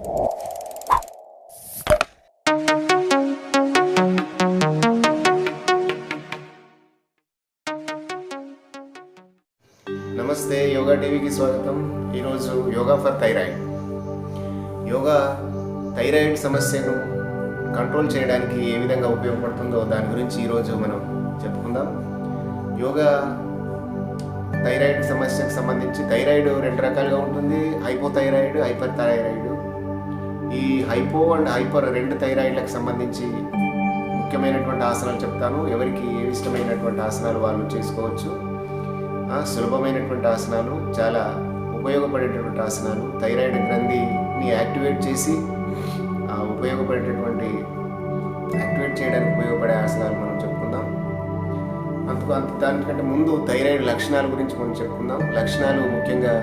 నమస్తే, యోగా టీవీకి స్వాగతం. ఈరోజు yoga for thyroid. Yoga thyroid సమస్యను కంట్రోల్ చేయడానికి ఏ విధంగా ఉపయోగపడుతుందో దాని గురించి ఈరోజు మనం చెప్పుకుందాం. యోగా థైరాయిడ్ సమస్యకు సంబంధించి థైరాయిడ్ రెండు రకాలుగా ఉంటుంది: హైపోథైరాయిడ్, హైపర్ థైరాయిడ్. ఈ హైపో అండ్ హైపర్ రెండు థైరాయిడ్లకు సంబంధించి ముఖ్యమైనటువంటి ఆసనాలు చెప్తాను. ఎవరికి ఏ ఇష్టమైనటువంటి ఆసనాలు వాళ్ళు చేసుకోవచ్చు. సులభమైనటువంటి ఆసనాలు, చాలా ఉపయోగపడేటటువంటి ఆసనాలు, థైరాయిడ్ గ్రంథిని యాక్టివేట్ చేయడానికి ఉపయోగపడే ఆసనాలు మనం చెప్పుకుందాం. దానికంటే ముందు థైరాయిడ్ లక్షణాల గురించి మనం చెప్పుకుందాం. లక్షణాలు ముఖ్యంగా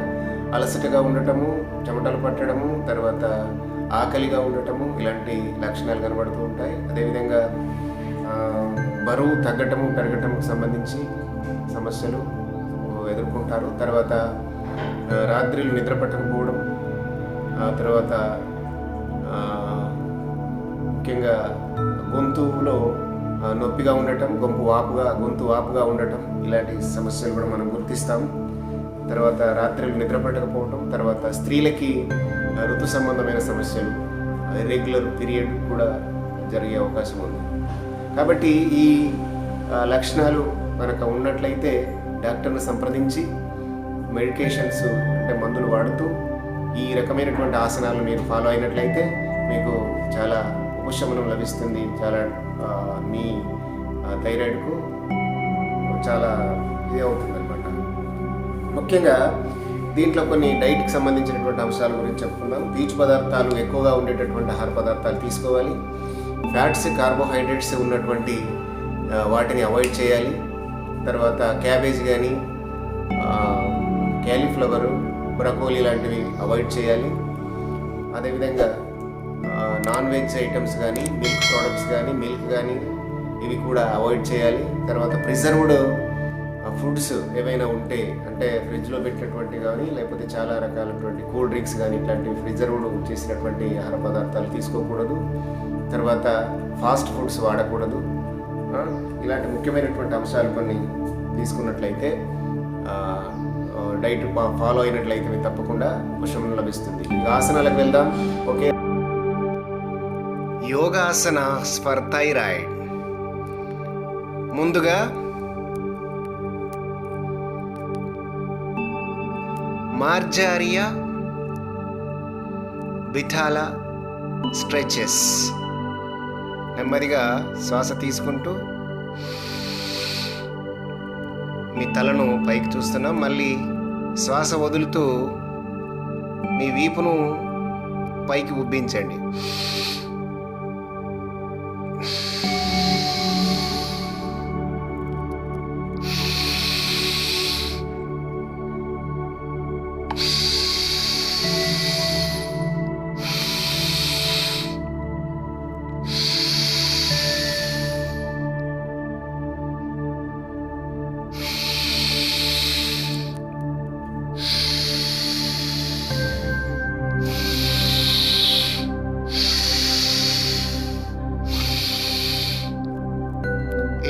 అలసటగా ఉండటము, చెమటలు పట్టడము, తర్వాత ఆకలిగా ఉండటము, ఇలాంటి లక్షణాలు కనబడుతూ ఉంటాయి. అదేవిధంగా బరువు తగ్గటము, పెరగటముకు సంబంధించి సమస్యలు ఎదుర్కొంటారు. తర్వాత రాత్రిలు నిద్ర పట్టకపోవడం, తర్వాత ముఖ్యంగా గొంతులో నొప్పిగా ఉండటం, గొంతు వాపుగా ఉండటం, ఇలాంటి సమస్యలు కూడా మనం గుర్తిస్తాం. తర్వాత రాత్రిలు నిద్ర పట్టకపోవటం, తర్వాత స్త్రీలకి ఋతు సంబంధమైన సమస్యలు, ఇర్రెగ్యులర్ పీరియడ్ కూడా జరిగే అవకాశం ఉంది. కాబట్టి ఈ లక్షణాలు కనుక ఉన్నట్లయితే డాక్టర్ని సంప్రదించి మెడికేషన్స్ అంటే మందులు వాడుతూ ఈ రకమైనటువంటి ఆసనాలు మీరు ఫాలో అయినట్లయితే మీకు చాలా ఉపశమనం లభిస్తుంది. చాలా మీ థైరాయిడ్కు చాలా ఇది అవుతుంది అనమాట. ముఖ్యంగా దీంట్లో కొన్ని డైట్కి సంబంధించినటువంటి అంశాల గురించి చెప్పుకుందాం. పీచు పదార్థాలు ఎక్కువగా ఉండేటటువంటి ఆహార పదార్థాలు తీసుకోవాలి. ఫ్యాట్స్, కార్బోహైడ్రేట్స్ ఉన్నటువంటి వాటిని అవాయిడ్ చేయాలి. తర్వాత క్యాబేజ్ కానీ, క్యాలీఫ్లవరు, బ్రకోలీ లాంటివి అవాయిడ్ చేయాలి. అదేవిధంగా నాన్ వెజ్ ఐటమ్స్ కానీ, మిల్క్ ప్రోడక్ట్స్ కానీ, మిల్క్ కానీ ఇవి కూడా అవాయిడ్ చేయాలి. తర్వాత ప్రిజర్వ్డ్ ఫుడ్స్ ఏవైనా ఉంటే, అంటే ఫ్రిడ్జ్లో పెట్టినటువంటి కానీ, లేకపోతే చాలా రకాలైనటువంటి కూల్ డ్రింక్స్ కానీ, ఇట్లాంటివి ప్రిజర్వ్డ్ చేసినటువంటి ఆహార పదార్థాలు తీసుకోకూడదు. తర్వాత ఫాస్ట్ ఫుడ్స్ వాడకూడదు. ఇలాంటి ముఖ్యమైనటువంటి అంశాలు కొన్ని తీసుకున్నట్లయితే, డైట్ ఫాలో అయినట్లయితే మీకు తప్పకుండా ఉపశమనం లభిస్తుంది. ఆసనాలకు వెళ్దాం. Okay, yogasana for thyroid. ముందుగా మార్జారియా బిఠాలా స్ట్రెచెస్. నెమ్మదిగా శ్వాస తీసుకుంటూ మీ తలను పైకి చూస్తున్నాం. మళ్ళీ శ్వాస వదులుతూ మీ వీపును పైకి ఉబ్బించండి.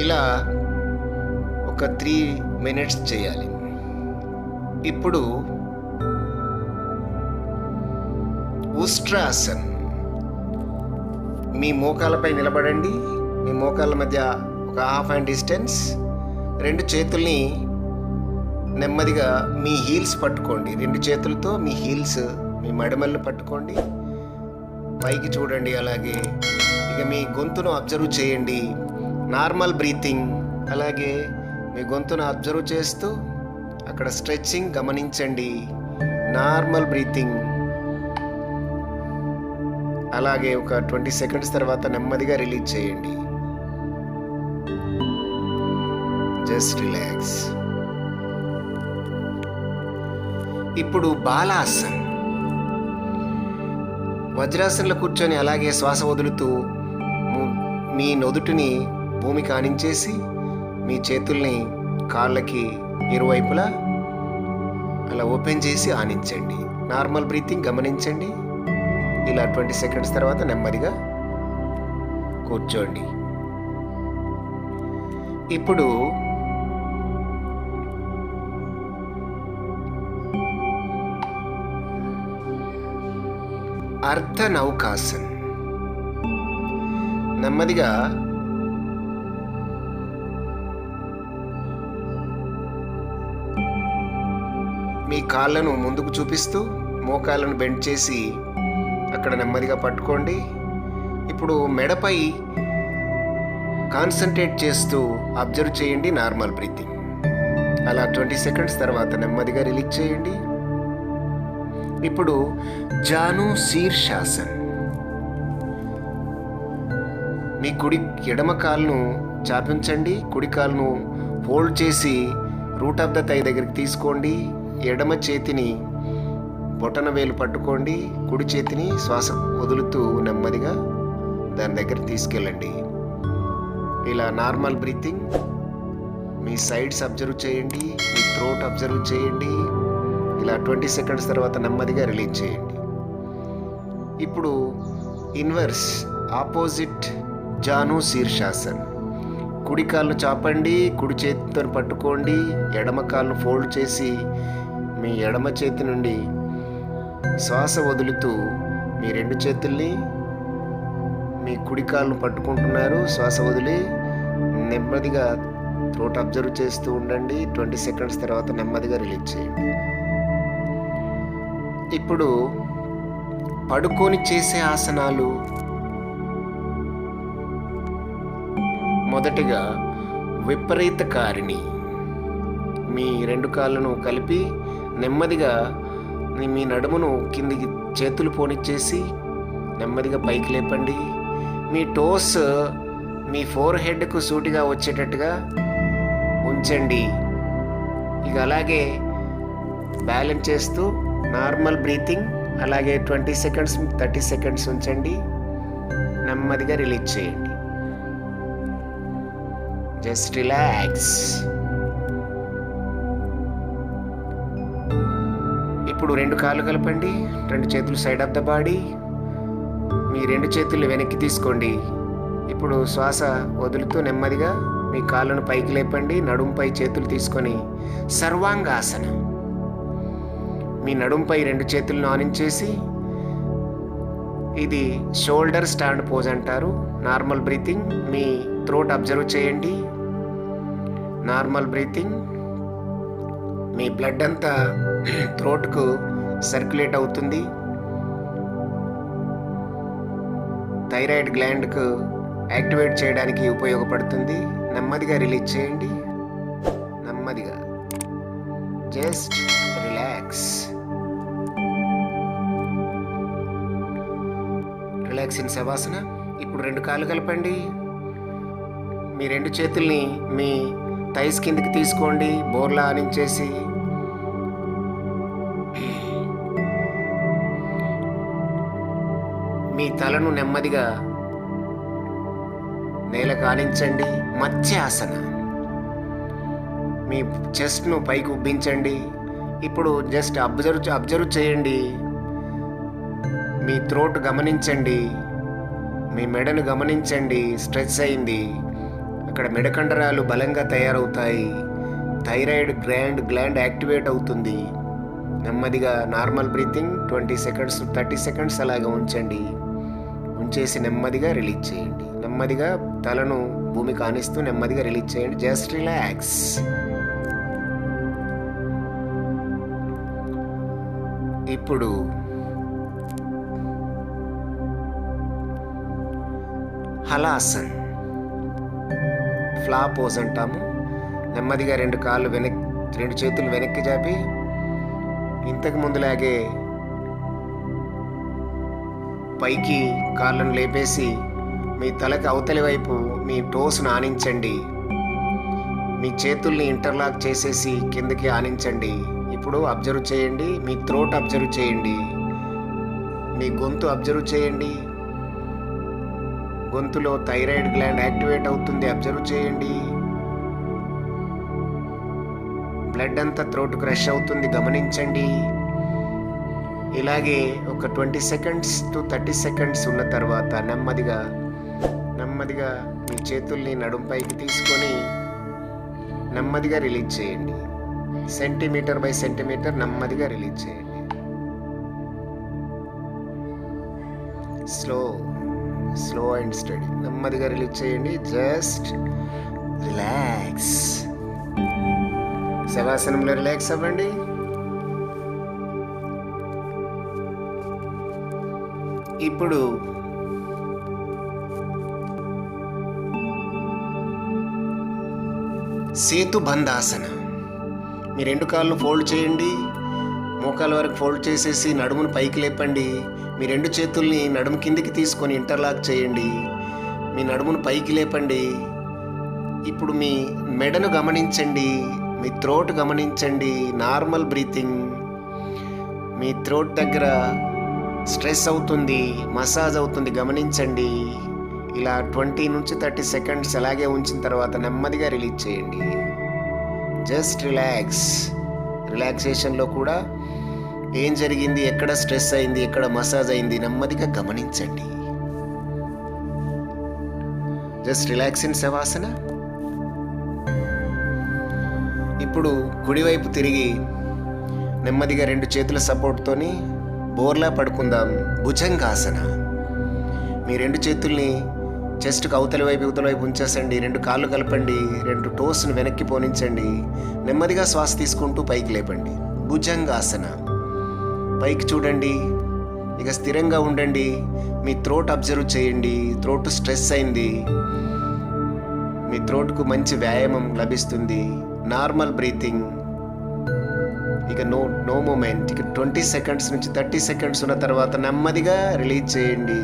ఇలా ఒక 3 minutes చేయాలి. ఇప్పుడు ఉస్ట్రాసన్. మీ మోకాలపై నిలబడండి. మీ మోకాళ్ళ మధ్య ఒక 1/2 hand distance. 2 చేతుల్ని నెమ్మదిగా మీ హీల్స్ పట్టుకోండి. 2 చేతులతో మీ హీల్స్, మీ మడమలను పట్టుకోండి. పైకి చూడండి. అలాగే ఇక మీ గొంతును అబ్జర్వ్ చేయండి. Normal breathing. అలాగే మీ గొంతును అబ్జర్వ్ చేస్తూ అక్కడ స్ట్రెచ్చింగ్ గమనించండి. Normal breathing. అలాగే ఒక 20 seconds తర్వాత నెమ్మదిగా రిలీజ్ చేయండి. Just relax. ఇప్పుడు బాలాసన్. వజ్రాసనంలో కూర్చొని అలాగే శ్వాస వదులుతూ మీ నొదుటిని భూమికి ఆనించేసి మీ చేతుల్ని కాళ్ళకి ఇరువైపులా అలా ఓపెన్ చేసి ఆనించండి. నార్మల్ బ్రీతింగ్ గమనించండి. ఇలా 20 సెకండ్స్ తర్వాత నెమ్మదిగా కూర్చోండి. ఇప్పుడు అర్ధ నౌకాసన్. నెమ్మదిగా మీ కాళ్ళను ముందుకు చూపిస్తూ మోకాళ్ళను బెండ్ చేసి అక్కడ నెమ్మదిగా పట్టుకోండి. ఇప్పుడు మెడపై కాన్సన్ట్రేట్ చేస్తూ అబ్జర్వ్ చేయండి నార్మల్ బ్రీతింగ్. అలా 20 సెకండ్స్ తర్వాత నెమ్మదిగా రిలీజ్ చేయండి. ఇప్పుడు జాను శీర్షాసన్. మీ ఎడమ కాలును చాపించండి, కుడి కాలును ఫోల్డ్ చేసి రూట్ ఆఫ్ ద థై దగ్గరికి తీసుకోండి. ఎడమ చేతిని బొటన వేలు పట్టుకోండి, కుడి చేతిని శ్వాస వదులుతూ నెమ్మదిగా దాని దగ్గర తీసుకెళ్ళండి. ఇలా నార్మల్ బ్రీతింగ్. మీ సైడ్స్ అబ్జర్వ్ చేయండి, మీ థ్రోట్ అబ్జర్వ్ చేయండి. ఇలా 20 సెకండ్స్ తర్వాత నెమ్మదిగా రిలీజ్ చేయండి. ఇప్పుడు ఇన్వర్స్ ఆపోజిట్ జాను శీర్షాసన్. కుడి కాళ్ళు చాపండి, కుడి చేతితో పట్టుకోండి, ఎడమ కాళ్ళు ఫోల్డ్ చేసి మీ ఎడమ చేతి నుండి శ్వాస వదులుతూ మీ 2 చేతుల్ని మీ కుడి కాళ్ళు పట్టుకుంటున్నారు. శ్వాస వదిలి నెమ్మదిగా థ్రోట్ అబ్జర్వ్ చేస్తూ ఉండండి. 20 సెకండ్స్ తర్వాత నెమ్మదిగా రిలీజ్ చేయండి. ఇప్పుడు పడుకొని చేసే ఆసనాలు. మొదటిగా విపరీతకారిణి. మీ 2 కాళ్ళను కలిపి నెమ్మదిగా మీ నడుమును కిందికి చేతులు పోనిచ్చేసి నెమ్మదిగా పైకి లేపండి. మీ టోస్ మీ ఫోర్ హెడ్కు సూటిగా వచ్చేటట్టుగా ఉంచండి. ఇక అలాగే బ్యాలెన్స్ చేస్తూ నార్మల్ బ్రీతింగ్. అలాగే 20 సెకండ్స్ 30 సెకండ్స్ ఉంచండి. నెమ్మదిగా రిలీజ్ చేయండి. Just relax. ఇప్పుడు 2 కాళ్ళు కలపండి, 2 చేతులు సైడ్ ఆఫ్ ద బాడీ. మీ 2 చేతులు వెనక్కి తీసుకోండి. ఇప్పుడు శ్వాస వదులుతూ నెమ్మదిగా మీ కాళ్ళను పైకి లేపండి. నడుంపై చేతులు తీసుకొని సర్వాంగాసన. మీ నడుంపై 2 చేతులను ఆనించేసి ఇది షోల్డర్ స్టాండ్ పోజ్ అంటారు. Normal breathing. మీ థ్రోట్ అబ్జర్వ్ చేయండి. Normal breathing. మీ బ్లడ్ అంతా థ్రోట్కు సర్క్యులేట్ అవుతుంది. థైరాయిడ్ గ్లాండ్కు యాక్టివేట్ చేయడానికి ఉపయోగపడుతుంది. నెమ్మదిగా రిలీజ్ చేయండి. నెమ్మదిగా just relax. Relax in Shavasana. ఇప్పుడు 2 కాళ్ళు కలపండి. మీ 2 చేతుల్ని మీ థైస్ కిందికి తీసుకోండి, బోర్లా ఆనించేసి. మీ తలను నెమ్మదిగా నేలకు ఆనించండి. మత్స్యాసన. మీ చెస్ట్ను పైకి ఉబ్బించండి. ఇప్పుడు జస్ట్ అబ్జర్వ్ చేయండి. మీ థ్రోట్ గమనించండి, మీ మెడను గమనించండి. స్ట్రెచ్ అయింది. అక్కడ మెడకండరాలు బలంగా తయారవుతాయి. థైరాయిడ్ గ్లాండ్ యాక్టివేట్ అవుతుంది. నెమ్మదిగా నార్మల్ బ్రీతింగ్ 20 సెకండ్స్ 30 సెకండ్స్ అలాగే ఉంచండి. ఉంచేసి నెమ్మదిగా రిలీజ్ చేయండి. నెమ్మదిగా తలను భూమికి ఆనిస్తూ నెమ్మదిగా రిలీజ్ చేయండి. Just relax. ఇప్పుడు హలాసన్, ఫ్లా పోజ్ అంటాము. నెమ్మదిగా 2 చేతులు వెనక్కి చాపి ఇంతకు ముందులాగే పైకి కాళ్ళను లేపేసి మీ తలకి అవతలి వైపు మీ టోస్ను ఆనించండి. మీ చేతుల్ని ఇంటర్లాక్ చేసేసి కిందకి ఆనించండి. ఇప్పుడు అబ్జర్వ్ చేయండి. మీ థ్రోట్ అబ్జర్వ్ చేయండి. మీ గొంతు అబ్జర్వ్ చేయండి. గొంతులో థైరాయిడ్ గ్లాండ్ యాక్టివేట్ అవుతుంది. అబ్జర్వ్ చేయండి. బ్లడ్ అంతా థ్రోట్కు రష్ అవుతుంది. గమనించండి. ఇలాగే ఒక 20 సెకండ్స్ టు 30 సెకండ్స్ ఉన్న తర్వాత నెమ్మదిగా నెమ్మదిగా మీ చేతుల్ని నడుంపైకి తీసుకొని నెమ్మదిగా రిలీజ్ చేయండి. సెంటీమీటర్ బై సెంటీమీటర్ నెమ్మదిగా రిలీజ్ చేయండి. Slow and steady. నెమ్మదిగా రిలీజ్ చేయండి. Just relax. శవాసనంలో రిలాక్స్ అవ్వండి. ఇప్పుడు సేతుబంధాసన. మీ 2 కాళ్ళు ఫోల్డ్ చేయండి. మోకాల వరకు ఫోల్డ్ చేసేసి నడుమును పైకి లేపండి. మీ 2 చేతుల్ని నడుము కిందికి తీసుకొని ఇంటర్లాక్ చేయండి. మీ నడుమును పైకి లేపండి. ఇప్పుడు మీ మెడను గమనించండి. మీ థ్రోట్ గమనించండి. Normal breathing. మీ థ్రోట్ దగ్గర స్ట్రెస్ అవుతుంది, మసాజ్ అవుతుంది, గమనించండి. ఇలా 20 నుంచి 30 సెకండ్స్ అలాగే ఉంచిన తర్వాత నెమ్మదిగా రిలీజ్ చేయండి. Just relax. రిలాక్సేషన్లో కూడా ఏం జరిగింది, ఎక్కడ స్ట్రెస్ అయింది, ఎక్కడ మసాజ్ అయింది నెమ్మదిగా గమనించండి. Just relax in Shavasana. ఇప్పుడు కుడివైపు తిరిగి నెమ్మదిగా 2 చేతుల సపోర్ట్తోని బోర్లా పడుకుందాం. భుజంగాసన. మీ 2 చేతుల్ని చెస్ట్కి అవతలి వైపు ఇవతల వైపు ఉంచేసండి. 2 కాళ్ళు కలపండి. 2 టోస్ను వెనక్కి పోనించండి. నెమ్మదిగా శ్వాస తీసుకుంటూ పైకి లేపండి. భుజంగాసన. పైకి చూడండి. ఇక స్థిరంగా ఉండండి. మీ థ్రోట్ అబ్జర్వ్ చేయండి. థ్రోట్ స్ట్రెస్ అయింది. మీ థ్రోట్కు మంచి వ్యాయామం లభిస్తుంది. Normal breathing. ఇక నో మూమెంట్. ఇక 20 సెకండ్స్ నుంచి 30 సెకండ్స్ ఉన్న తర్వాత నెమ్మదిగా రిలీజ్ చేయండి.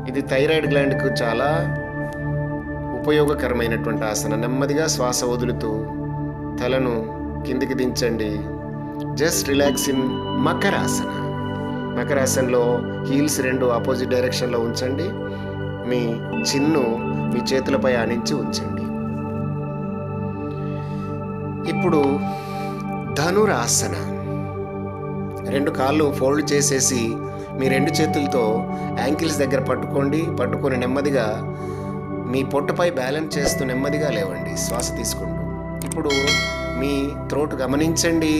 ఇది థైరాయిడ్ గ్లాండ్కు చాలా ఉపయోగకరమైనటువంటి ఆసన. నెమ్మదిగా శ్వాస వదులుతూ తలను కిందికి దించండి. Just relax in Makarasana. మకరాసనలో హీల్స్ 2 ఆపోజిట్ డైరెక్షన్లో ఉంచండి. మీ చిన్ను మీ చేతులపై ఆనించి ఉంచండి. ఇప్పుడు ధనురాసన. 2 కాళ్ళు ఫోల్డ్ చేసేసి మీ 2 చేతులతో యాంకిల్స్ దగ్గర పట్టుకొని నెమ్మదిగా మీ పొట్టపై బ్యాలెన్స్ చేస్తూ నెమ్మదిగా లేవండి శ్వాస తీసుకుంటూ. ఇప్పుడు మీ థ్రోట్ గమనించండి.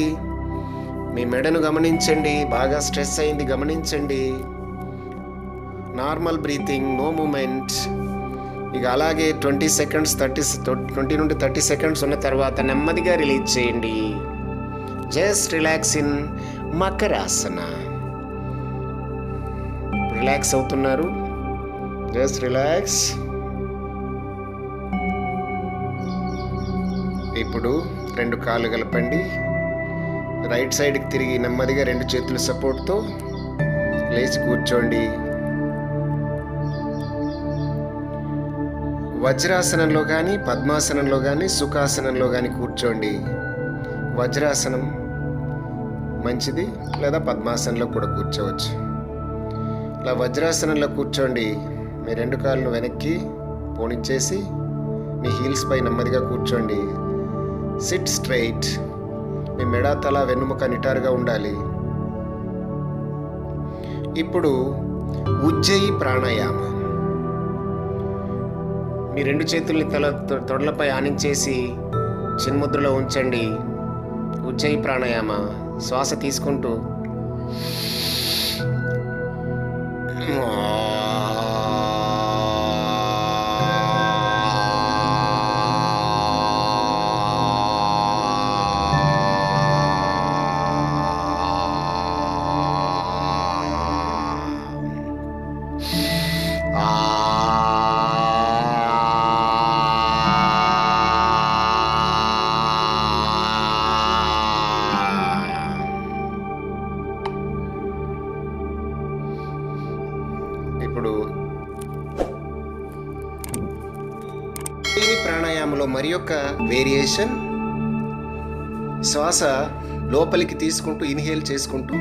మీ మెడను గమనించండి. బాగా స్ట్రెస్ అయింది, గమనించండి. Normal breathing, no movement. ఇక అలాగే 20 నుండి 30 సెకండ్స్ ఉన్న తర్వాత నెమ్మదిగా రిలీజ్ చేయండి. Just relax in Makarasana. Relax అవుతున్నారు. Just relax. ఇప్పుడు 2 కాళ్ళు కలపండి. రైట్ సైడ్కి తిరిగి నెమ్మదిగా 2 చేతుల సపోర్ట్తో లేచి కూర్చోండి. వజ్రాసనంలో కానీ, పద్మాసనంలో కానీ, సుఖాసనంలో కానీ కూర్చోండి. వజ్రాసనం మంచిది, లేదా పద్మాసనంలో కూడా కూర్చోవచ్చు. ఇలా వజ్రాసనంలో కూర్చోండి. మీ 2 కాళ్ళను వెనక్కి పోనిచ్చేసి మీ హీల్స్ పై నెమ్మదిగా కూర్చోండి. SIT straight. మీ మెడ, తల, వెన్నుముక నిటారుగా ఉండాలి. ఇప్పుడు ఉజ్జయి ప్రాణాయామ. మీ 2 చేతుల్ని తొడలపై ఆనించేసి చిన్ముద్రలో ఉంచండి. ఉజ్జయి ప్రాణాయామ. శ్వాస తీసుకుంటూ ఇప్పుడు ప్రాణాయామంలో మరి యొక్క వేరియేషన్. శ్వాస లోపలికి తీసుకుంటూ ఇన్హేల్ చేసుకుంటూ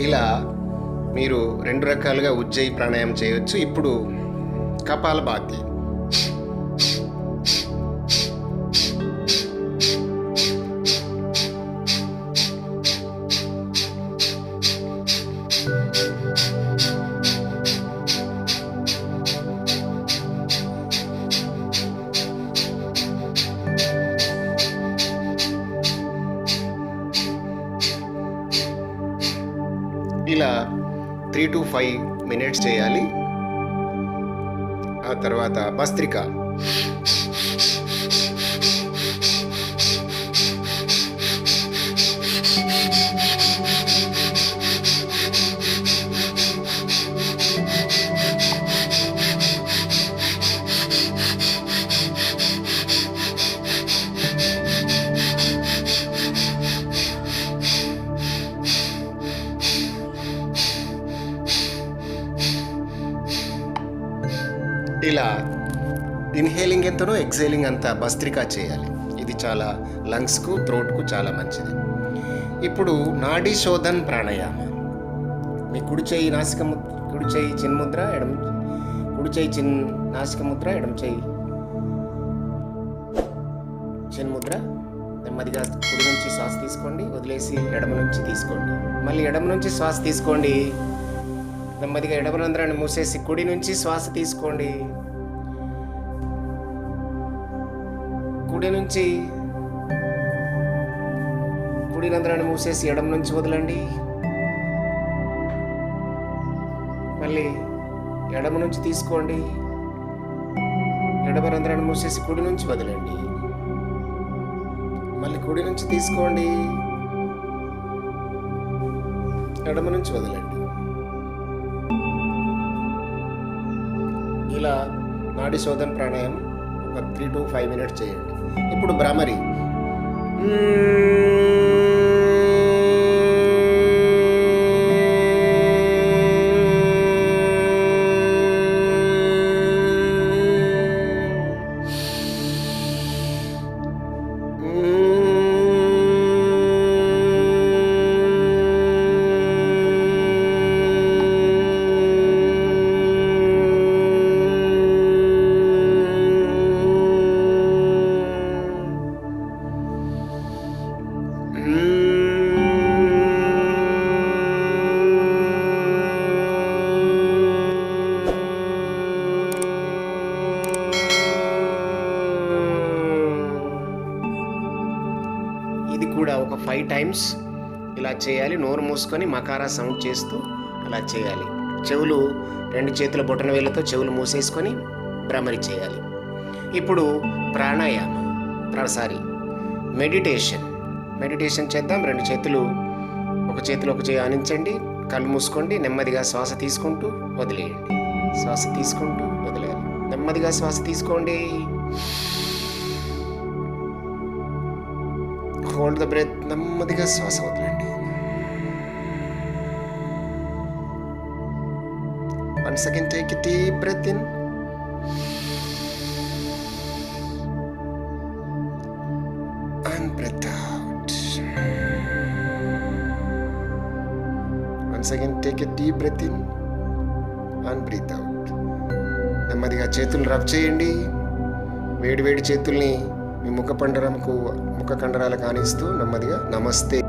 ఇలా మీరు 2 రకాలుగా ఉజ్జయి ప్రాణాయామం చేయవచ్చు. ఇప్పుడు కపాలభాతి. ఇలా 3 to 5 minutes చేయాలి. ఆ తర్వాత భస్త్రిక. ఇలా ఇన్హేలింగ్ ఎంతనో ఎక్సేలింగ్ అంత భస్త్రికా చేయాలి. ఇది చాలా లంగ్స్కు థ్రోట్కు చాలా మంచిది. ఇప్పుడు నాడీ శోధన్ ప్రాణాయామ. మీ కుడి చేయి చిన్ముద్ర, కుడి చేయి నాసికముద్ర, ఎడమ చేయి చిన్ముద్ర. నెమ్మదిగా కుడి నుంచి శ్వాస తీసుకోండి, వదిలేసి ఎడమ నుంచి తీసుకోండి. మళ్ళీ ఎడమ నుంచి శ్వాస తీసుకోండి, నెమ్మదిగా ఎడమ రంధ్రాన్ని మూసేసి కుడి నుంచి శ్వాస తీసుకోండి. కుడి రంధ్రాన్ని మూసేసి ఎడమ నుంచి వదలండి. మళ్ళీ ఎడమ నుంచి తీసుకోండి, ఎడమ రంధ్రాన్ని మూసేసి కుడి నుంచి వదలండి. మళ్ళీ కుడి నుంచి తీసుకోండి, ఎడమ నుంచి వదలండి. ఇలా నాడీ శోధన ప్రాణాయామం ఒక 3 to 5 minutes చేయండి. ఇప్పుడు భ్రమరి. ఇది కూడా ఒక 5 times ఇలా చేయాలి. నోరు మూసుకొని మకారా సౌండ్ చేస్తూ అలా చేయాలి. చెవులు 2 చేతుల బొటన వేళ్ళతో చెవులు మూసేసుకొని భ్రమరి చేయాలి. ఇప్పుడు మెడిటేషన్ చేద్దాం. 2 చేతులు ఒక చేతిలో ఒక చేయి ఆనించండి, కళ్ళు మూసుకోండి, నెమ్మదిగా శ్వాస తీసుకుంటూ వదిలేయండి. శ్వాస తీసుకుంటూ వదిలేయాలి. నెమ్మదిగా శ్వాస తీసుకోండి. Hold the breath. నెమ్మదిగా శ్వాస వదలండి. Once again, take a deep breath in. And breath out. Once again, take a deep breath in. And breathe out. నెమ్మదిగా చేతులు రబ్ చేయండి. వేడి చేతుల్ని మీ ముఖ కండరాలకు ఆనిస్తూ నెమ్మదిగా నమస్తే.